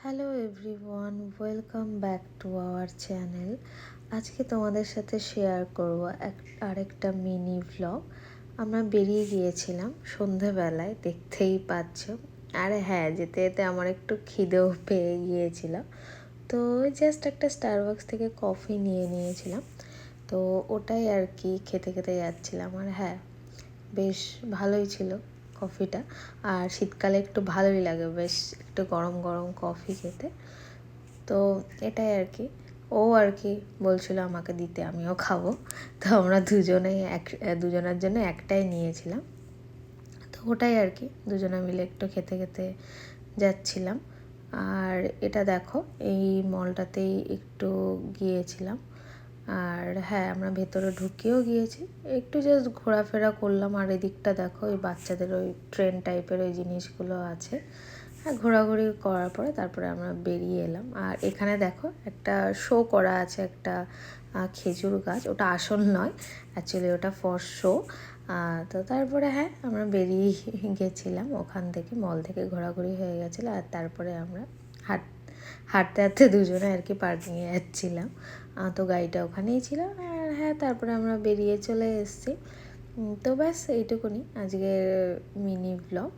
Hello everyone, welcome back to our channel. আজকে তোমাদের সাথে শেয়ার করব আরেকটা মিনি ভ্লগ। আমরা বেরিয়ে গিয়েছিলাম সন্ধেবেলায়, দেখতেই পাচ্ছ। আর হ্যাঁ, যেতে যেতে আমার একটু খিদেও পেয়ে গিয়েছিল, তো জাস্ট একটা স্টারবাক্স থেকে কফি নিয়ে নিয়েছিলাম। তো ওটাই আর কি খেতে খেতে যাচ্ছিলাম। আর হ্যাঁ, বেশ ভালোই ছিল কফিটা। আর শীতকালে একটু ভালোই লাগে বেশ একটু গরম গরম কফি খেতে। তো এটাই আর কি। ও আর কি বলছিল আমাকে দিতে, আমিও খাবো। তো আমরা দুজনের জন্য একটাই নিয়েছিলাম। তো ওটাই আর কি, দুজনে মিলে একটু খেতে খেতে যাচ্ছিলাম। আর এটা দেখো, এই মলটাতেই একটু গিয়েছিলাম। আর হ্যাঁ, আমরা ভেতরে ঢুকেও গিয়েছি, একটু জাস্ট ঘোরাফেরা করলাম। আর এদিকটা দেখো, ওই বাচ্চাদের ওই ট্রেন টাইপের ওই জিনিসগুলো আছে। হ্যাঁ, ঘোরাঘুরি করার পরে তারপরে আমরা বেরিয়ে এলাম। আর এখানে দেখো একটা শো করা আছে, একটা খেজুর গাছ। ওটা আসল নয়, অ্যাকচুয়ালি ওটা ফর শো। তো তারপরে হ্যাঁ, আমরা বেরিয়ে গেছিলাম ওখান থেকে, মল থেকে ঘোরাঘুরি হয়ে গেছিলো। আর তারপরে আমরা হাঁটতে হাঁটতে দুজনে আর কি পার্কিংয়ে যাচ্ছিলাম। তো গাড়িটা ওখানেই ছিল। আর হ্যাঁ, তারপরে আমরা বেরিয়ে চলে এসেছি। তো ব্যাস এইটুকুনি আজকের মিনি ব্লগ।